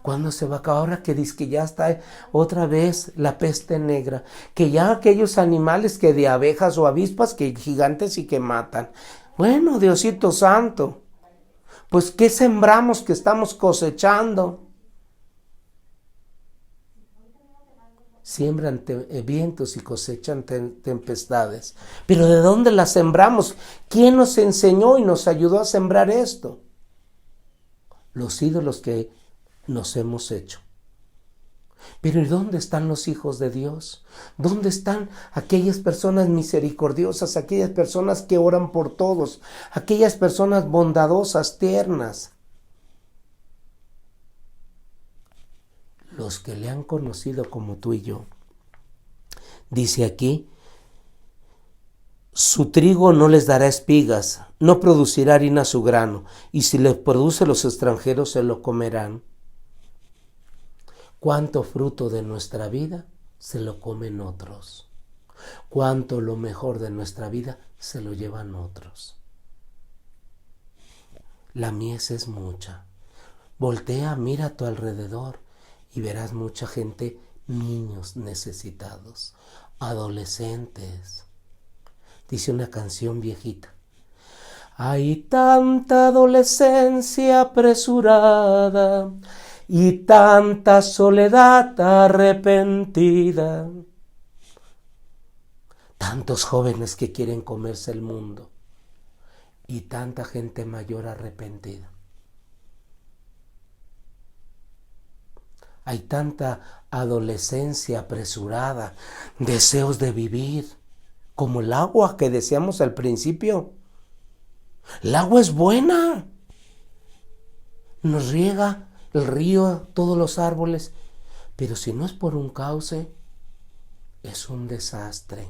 ¿Cuándo se va a acabar? Ahora que dice que ya está otra vez la peste negra, que ya aquellos animales que de abejas o avispas, que gigantes y que matan. Bueno, Diosito Santo, pues ¿qué sembramos que estamos cosechando? Siembran vientos y cosechan tempestades. Pero ¿de dónde las sembramos? ¿Quién nos enseñó y nos ayudó a sembrar esto? Los ídolos que nos hemos hecho. Pero ¿y dónde están los hijos de Dios? ¿Dónde están aquellas personas misericordiosas, aquellas personas que oran por todos, aquellas personas bondadosas, tiernas? Los que le han conocido como tú y yo. Dice aquí, su trigo no les dará espigas, no producirá harina su grano, y si les produce los extranjeros se lo comerán. ¿Cuánto fruto de nuestra vida se lo comen otros? ¿Cuánto lo mejor de nuestra vida se lo llevan otros? La mies es mucha. Voltea, mira a tu alrededor y verás mucha gente, niños necesitados, adolescentes. Dice una canción viejita: hay tanta adolescencia apresurada y tanta soledad arrepentida. Tantos jóvenes que quieren comerse el mundo y tanta gente mayor arrepentida. Hay tanta adolescencia apresurada, deseos de vivir, como el agua que decíamos al principio. El agua es buena, nos riega el río, todos los árboles, pero si no es por un cauce, es un desastre.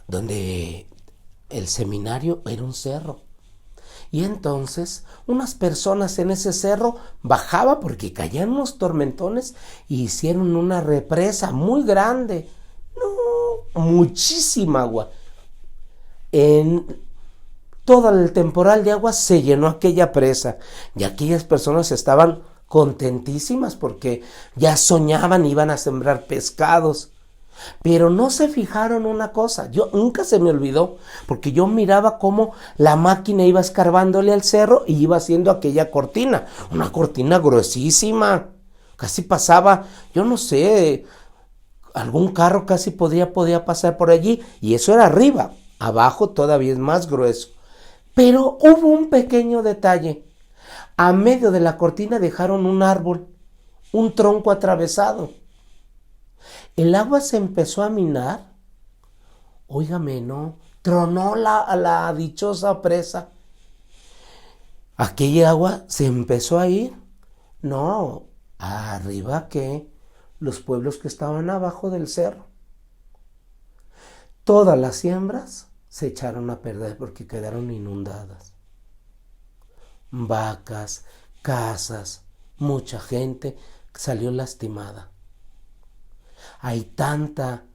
Donde el seminario era un cerro, y entonces unas personas en ese cerro bajaban porque caían unos tormentones y hicieron una represa muy grande, no, muchísima agua. En todo el temporal de agua se llenó aquella presa y aquellas personas estaban contentísimas porque ya soñaban, iban a sembrar pescados. Pero no se fijaron una cosa, yo nunca se me olvidó, porque yo miraba cómo la máquina iba escarbándole al cerro y iba haciendo aquella cortina, una cortina gruesísima, casi pasaba, yo no sé, algún carro casi podía pasar por allí, y eso era arriba, abajo todavía es más grueso. Pero hubo un pequeño detalle, a medio de la cortina dejaron un árbol, un tronco atravesado. El agua se empezó a minar, óigame, no, tronó la dichosa presa. Aquella agua se empezó a ir, no, arriba que los pueblos que estaban abajo del cerro. Todas las siembras se echaron a perder porque quedaron inundadas. Vacas, casas, mucha gente salió lastimada. Hay tanta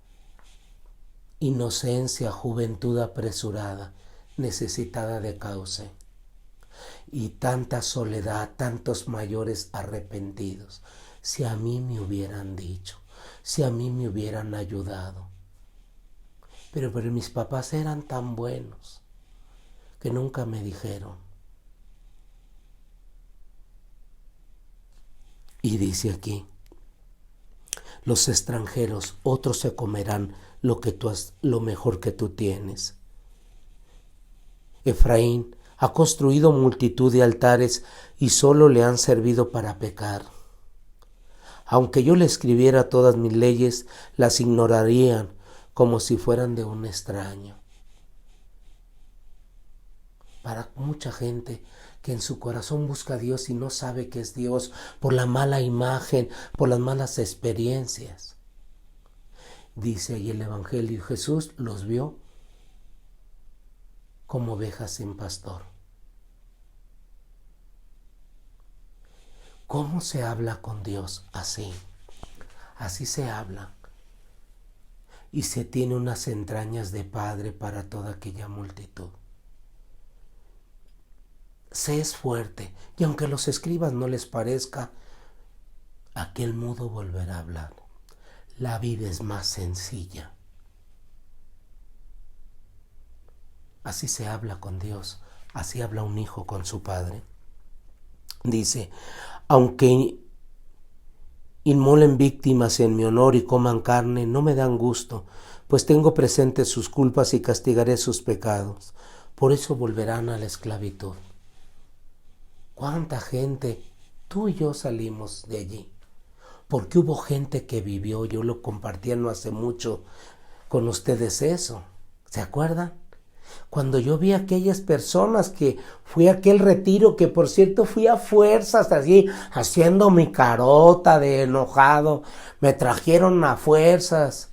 inocencia, juventud apresurada, necesitada de cauce, y tanta soledad, tantos mayores arrepentidos. Si a mí me hubieran dicho, si a mí me hubieran ayudado. Pero mis papás eran tan buenos que nunca me dijeron. Y dice aquí, los extranjeros, otros se comerán lo mejor que tú tienes. Efraín ha construido multitud de altares y solo le han servido para pecar. Aunque yo le escribiera todas mis leyes, las ignorarían como si fueran de un extraño. Para mucha gente que en su corazón busca a Dios y no sabe que es Dios por la mala imagen, por las malas experiencias. Dice ahí el Evangelio, Jesús los vio como ovejas sin pastor. ¿Cómo se habla con Dios? Así. Así se habla. Y se tiene unas entrañas de Padre para toda aquella multitud. Se es fuerte, y aunque los escribas no les parezca, aquel mudo volverá a hablar. La vida es más sencilla. Así se habla con Dios, así habla un hijo con su padre. Dice, aunque inmolen víctimas en mi honor y coman carne, no me dan gusto, pues tengo presentes sus culpas y castigaré sus pecados. Por eso volverán a la esclavitud. ¿Cuánta gente Tú y yo salimos de allí. Porque hubo gente que vivió, yo lo compartía no hace mucho con ustedes eso. ¿Se acuerdan? Cuando yo vi a aquellas personas que fui a aquel retiro, que por cierto fui a fuerzas, así, haciendo mi carota de enojado, me trajeron a fuerzas.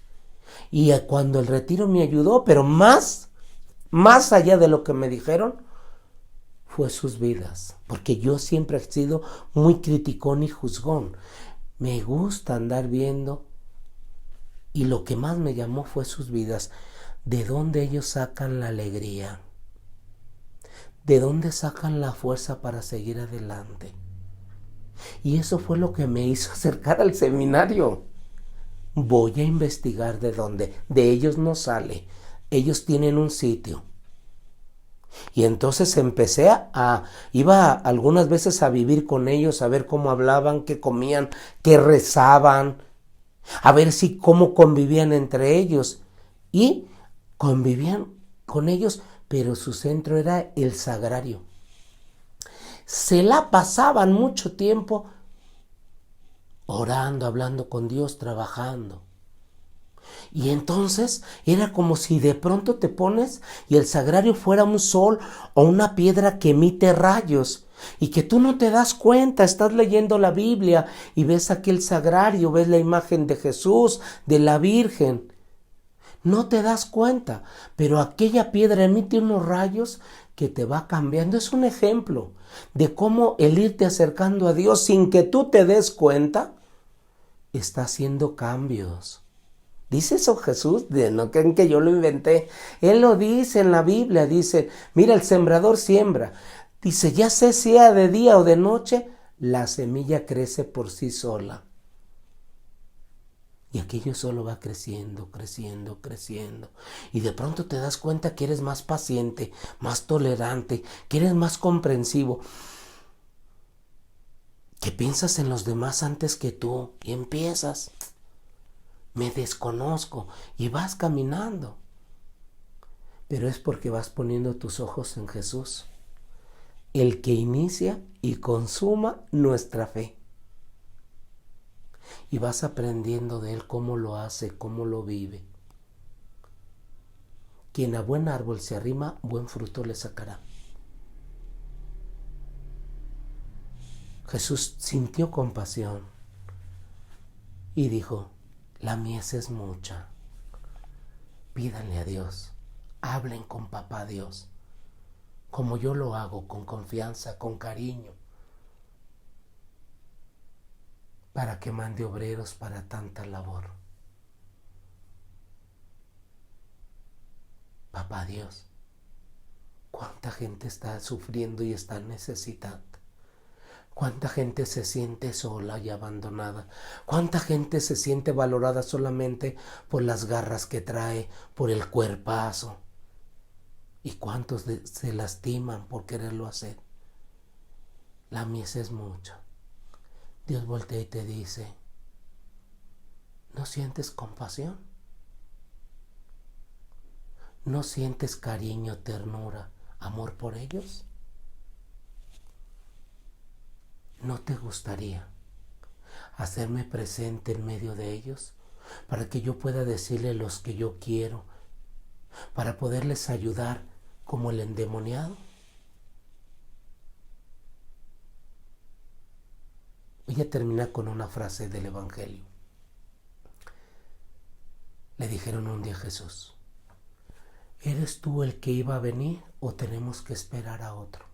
Y cuando el retiro me ayudó, pero más allá de lo que me dijeron, fue sus vidas. Porque yo siempre he sido muy criticón y juzgón. Me gusta andar viendo, y lo que más me llamó fue sus vidas. ¿De dónde ellos sacan la alegría? ¿De dónde sacan la fuerza para seguir adelante? Y eso fue lo que me hizo acercar al seminario. Voy a investigar de dónde. De ellos no sale. Ellos tienen un sitio. Y entonces iba algunas veces a vivir con ellos, a ver cómo hablaban, qué comían, qué rezaban, a ver cómo convivían entre ellos. Y convivían con ellos, pero su centro era el sagrario. Se la pasaban mucho tiempo orando, hablando con Dios, trabajando. Y entonces era como si de pronto te pones y el sagrario fuera un sol o una piedra que emite rayos y que tú no te das cuenta. Estás leyendo la Biblia y ves aquel sagrario, ves la imagen de Jesús, de la Virgen. No te das cuenta, pero aquella piedra emite unos rayos que te va cambiando. Es un ejemplo de cómo el irte acercando a Dios sin que tú te des cuenta está haciendo cambios. Dice eso Jesús, no creen que yo lo inventé. Él lo dice en la Biblia, dice, mira, el sembrador siembra. Dice, ya sea de día o de noche, la semilla crece por sí sola. Y aquello solo va creciendo, creciendo, creciendo. Y de pronto te das cuenta que eres más paciente, más tolerante, que eres más comprensivo, que piensas en los demás antes que tú. Y empiezas, me desconozco, y vas caminando. Pero es porque vas poniendo tus ojos en Jesús, el que inicia y consuma nuestra fe. Y vas aprendiendo de Él cómo lo hace, cómo lo vive. Quien a buen árbol se arrima, buen fruto le sacará. Jesús sintió compasión y dijo, la mies es mucha. Pídanle a Dios, hablen con papá Dios, como yo lo hago, con confianza, con cariño, para que mande obreros para tanta labor. Papá Dios, ¿cuánta gente está sufriendo y está necesitada? ¿Cuánta gente se siente sola y abandonada? ¿Cuánta gente se siente valorada solamente por las garras que trae, por el cuerpazo? ¿Y cuántos se lastiman por quererlo hacer? La mies es mucha. Dios voltea y te dice, ¿no sientes compasión? ¿No sientes cariño, ternura, amor por ellos? ¿No te gustaría hacerme presente en medio de ellos para que yo pueda decirle los que yo quiero, para poderles ayudar como el endemoniado? Voy a terminar con una frase del Evangelio. Le dijeron un día a Jesús, ¿eres tú el que iba a venir o tenemos que esperar a otro?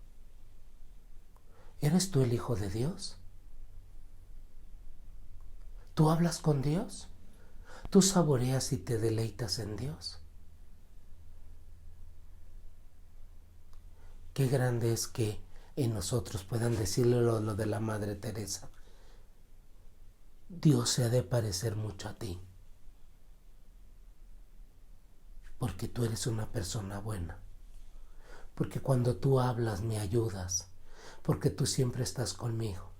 ¿Eres tú el Hijo de Dios? ¿Tú hablas con Dios? ¿Tú saboreas y te deleitas en Dios? Qué grande es que en nosotros puedan decirle lo de la Madre Teresa. Dios se ha de parecer mucho a ti, porque tú eres una persona buena, porque cuando tú hablas me ayudas, porque tú siempre estás conmigo.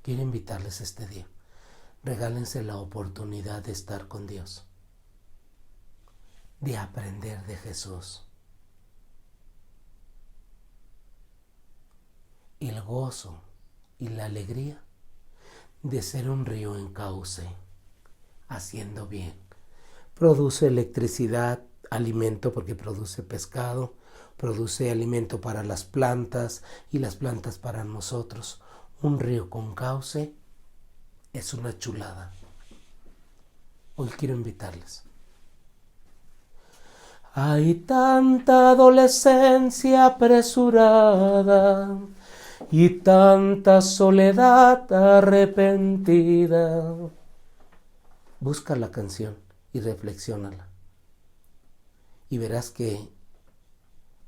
Quiero invitarles este día. Regálense la oportunidad de estar con Dios, de aprender de Jesús. Y el gozo y la alegría de ser un río en cauce, haciendo bien. Produce electricidad, alimento porque produce pescado, produce alimento para las plantas y las plantas para nosotros. Un río con cauce es una chulada. Hoy quiero invitarles. Hay tanta adolescencia apresurada y tanta soledad arrepentida. Busca la canción y reflexiónala. Y verás que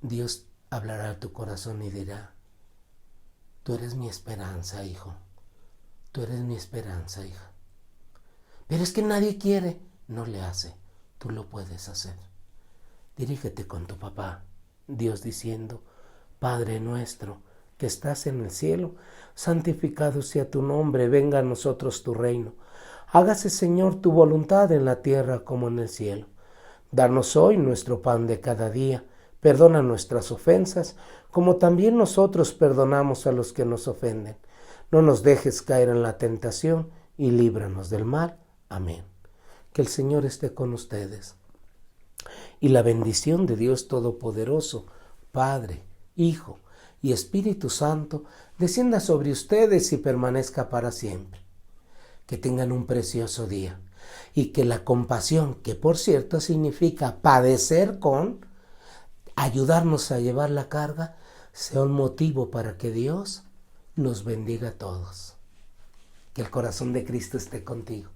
Dios hablará a tu corazón y dirá: tú eres mi esperanza, hijo. Tú eres mi esperanza, hija. Pero es que nadie quiere. No le hace. Tú lo puedes hacer. Dirígete con tu papá, Dios diciendo: Padre nuestro, que estás en el cielo, santificado sea tu nombre, venga a nosotros tu reino. Hágase, Señor, tu voluntad en la tierra como en el cielo. Danos hoy nuestro pan de cada día. Perdona nuestras ofensas, como también nosotros perdonamos a los que nos ofenden. No nos dejes caer en la tentación y líbranos del mal. Amén. Que el Señor esté con ustedes. Y la bendición de Dios Todopoderoso, Padre, Hijo y Espíritu Santo, descienda sobre ustedes y permanezca para siempre. Que tengan un precioso día y que la compasión, que por cierto significa padecer con, ayudarnos a llevar la carga, sea un motivo para que Dios nos bendiga a todos. Que el corazón de Cristo esté contigo.